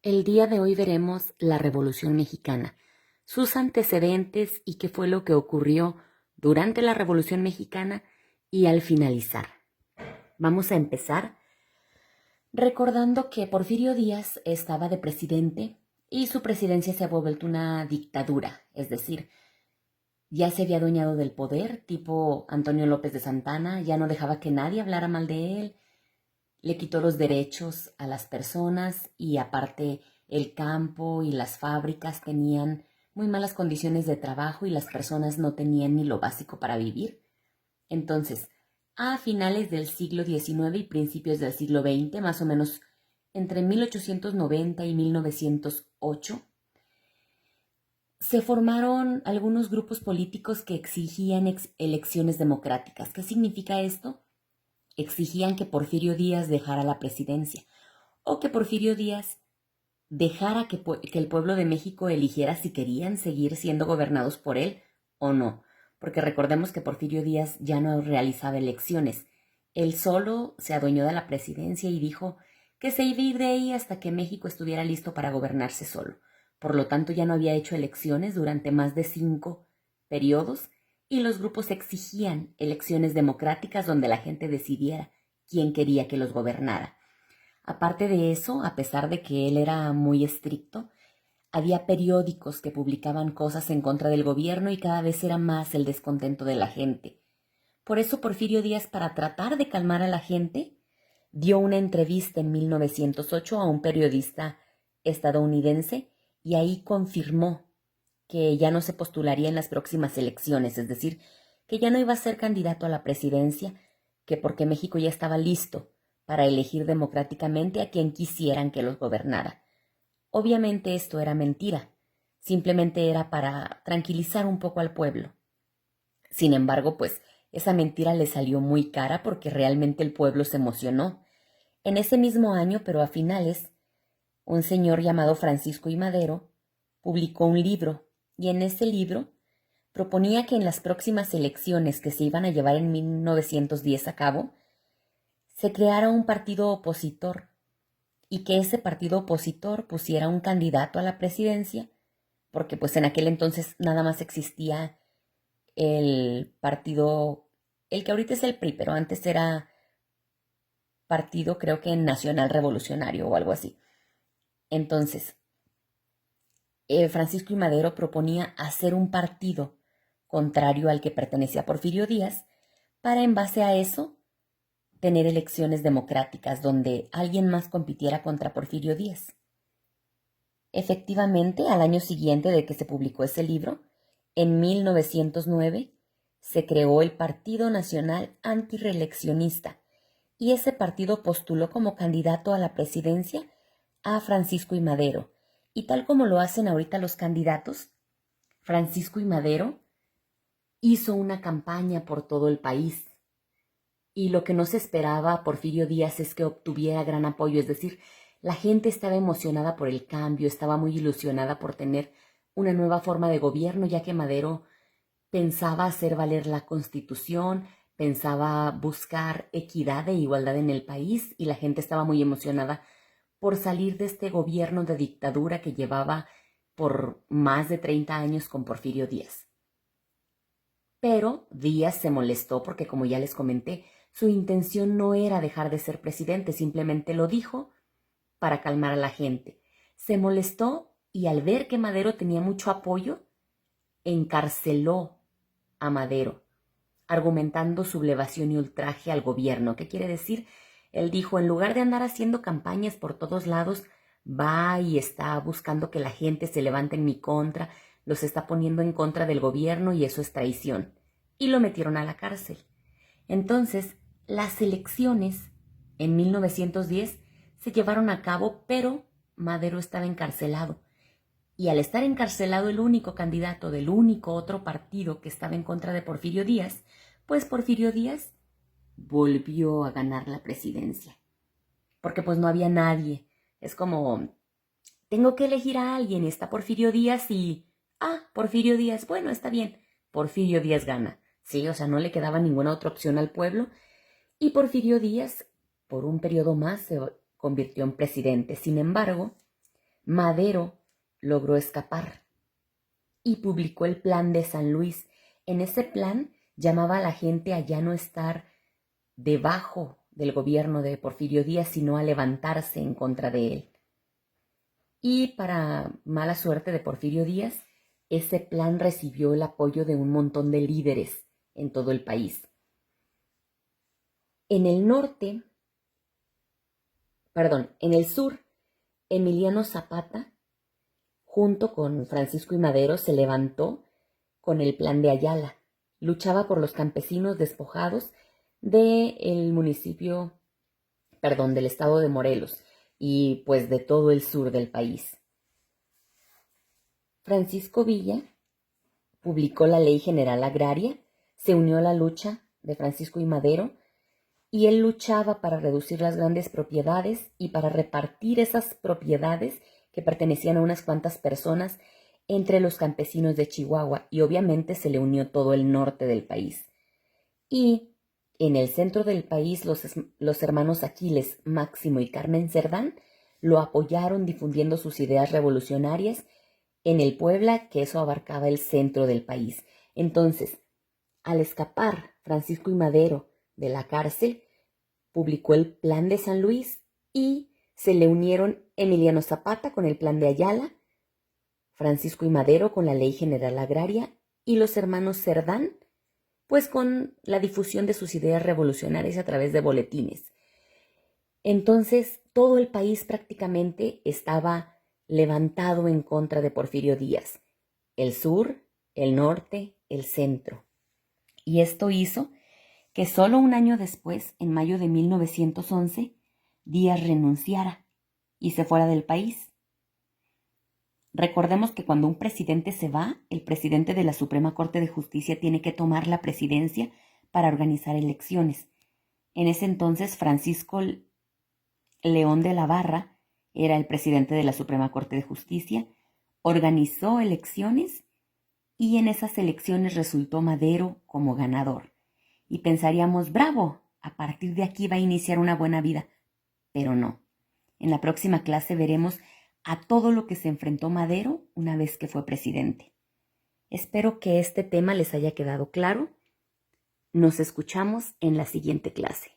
El día de hoy veremos la Revolución Mexicana, sus antecedentes y qué fue lo que ocurrió durante la Revolución Mexicana y al finalizar. Vamos a empezar recordando que Porfirio Díaz estaba de presidente y su presidencia se había vuelto una dictadura, es decir, ya se había adueñado del poder, tipo Antonio López de Santana, ya no dejaba que nadie hablara mal de él, le quitó los derechos a las personas y aparte el campo y las fábricas tenían muy malas condiciones de trabajo y las personas no tenían ni lo básico para vivir. Entonces, a finales del siglo XIX y principios del siglo XX, más o menos entre 1890 y 1908, se formaron algunos grupos políticos que exigían elecciones democráticas. ¿Qué significa esto? Exigían que Porfirio Díaz dejara la presidencia o que Porfirio Díaz dejara que el pueblo de México eligiera si querían seguir siendo gobernados por él o no. Porque recordemos que Porfirio Díaz ya no realizaba elecciones. Él solo se adueñó de la presidencia y dijo que se iba a ir de ahí hasta que México estuviera listo para gobernarse solo. Por lo tanto, ya no había hecho elecciones durante más de 5 periodos y los grupos exigían elecciones democráticas donde la gente decidiera quién quería que los gobernara. Aparte de eso, a pesar de que él era muy estricto, había periódicos que publicaban cosas en contra del gobierno y cada vez era más el descontento de la gente. Por eso Porfirio Díaz, para tratar de calmar a la gente, dio una entrevista en 1908 a un periodista estadounidense y ahí confirmó que ya no se postularía en las próximas elecciones, es decir, que ya no iba a ser candidato a la presidencia, que porque México ya estaba listo para elegir democráticamente a quien quisieran que los gobernara. Obviamente esto era mentira, simplemente era para tranquilizar un poco al pueblo. Sin embargo, pues esa mentira le salió muy cara porque realmente el pueblo se emocionó. En ese mismo año, pero a finales, un señor llamado Francisco I. Madero publicó un libro y en ese libro proponía que en las próximas elecciones que se iban a llevar en 1910 a cabo, se creara un partido opositor y que ese partido opositor pusiera un candidato a la presidencia, porque pues en aquel entonces nada más existía el partido, el que ahorita es el PRI, pero antes era partido creo que Nacional Revolucionario o algo así. Entonces, Francisco I. Madero proponía hacer un partido contrario al que pertenecía Porfirio Díaz para en base a eso tener elecciones democráticas donde alguien más compitiera contra Porfirio Díaz. Efectivamente, al año siguiente de que se publicó ese libro, en 1909, se creó el Partido Nacional Antireeleccionista y ese partido postuló como candidato a la presidencia a Francisco I. Madero. Y tal como lo hacen ahorita los candidatos, Francisco I. Madero hizo una campaña por todo el país. Y lo que no se esperaba a Porfirio Díaz es que obtuviera gran apoyo, es decir, la gente estaba emocionada por el cambio, estaba muy ilusionada por tener una nueva forma de gobierno, ya que Madero pensaba hacer valer la Constitución, pensaba buscar equidad e igualdad en el país y la gente estaba muy emocionada por salir de este gobierno de dictadura que llevaba por más de 30 años con Porfirio Díaz. Pero Díaz se molestó porque, como ya les comenté, su intención no era dejar de ser presidente, simplemente lo dijo para calmar a la gente. Se molestó y al ver que Madero tenía mucho apoyo, encarceló a Madero, argumentando sublevación y ultraje al gobierno. ¿Qué quiere decir? Él dijo, en lugar de andar haciendo campañas por todos lados, va y está buscando que la gente se levante en mi contra, los está poniendo en contra del gobierno y eso es traición. Y lo metieron a la cárcel. Entonces, las elecciones en 1910 se llevaron a cabo, pero Madero estaba encarcelado. Y al estar encarcelado el único candidato del único otro partido que estaba en contra de Porfirio Díaz, pues Porfirio Díaz volvió a ganar la presidencia. Porque pues no había nadie. Es como, tengo que elegir a alguien, está Porfirio Díaz y... Porfirio Díaz, bueno, está bien. Porfirio Díaz gana. Sí, o sea, no le quedaba ninguna otra opción al pueblo. Y Porfirio Díaz, por un periodo más, se convirtió en presidente. Sin embargo, Madero logró escapar y publicó el Plan de San Luis. En ese plan llamaba a la gente a ya no estar debajo del gobierno de Porfirio Díaz, sino a levantarse en contra de él. Y para mala suerte de Porfirio Díaz, ese plan recibió el apoyo de un montón de líderes en todo el país. En el sur, Emiliano Zapata, junto con Francisco I. Madero, se levantó con el Plan de Ayala. Luchaba por los campesinos despojados del estado de Morelos y pues de todo el sur del país. Francisco Villa publicó la Ley General Agraria, se unió a la lucha de Francisco I. Madero y él luchaba para reducir las grandes propiedades y para repartir esas propiedades que pertenecían a unas cuantas personas entre los campesinos de Chihuahua, y obviamente se le unió todo el norte del país. Y en el centro del país los hermanos Aquiles, Máximo y Carmen Cerdán lo apoyaron difundiendo sus ideas revolucionarias en el Puebla, que eso abarcaba el centro del país. Entonces, al escapar Francisco I. Madero de la cárcel, publicó el Plan de San Luis y se le unieron Emiliano Zapata con el Plan de Ayala, Francisco I. Madero con la Ley General Agraria y los hermanos Cerdán, pues con la difusión de sus ideas revolucionarias a través de boletines. Entonces, todo el país prácticamente estaba levantado en contra de Porfirio Díaz, el sur, el norte, el centro. Y esto hizo que solo un año después, en mayo de 1911, Díaz renunciara y se fuera del país. Recordemos que cuando un presidente se va, el presidente de la Suprema Corte de Justicia tiene que tomar la presidencia para organizar elecciones. En ese entonces, Francisco León de la Barra era el presidente de la Suprema Corte de Justicia, organizó elecciones y en esas elecciones resultó Madero como ganador. Y pensaríamos, bravo, a partir de aquí va a iniciar una buena vida. Pero no. En la próxima clase veremos a todo lo que se enfrentó Madero una vez que fue presidente. Espero que este tema les haya quedado claro. Nos escuchamos en la siguiente clase.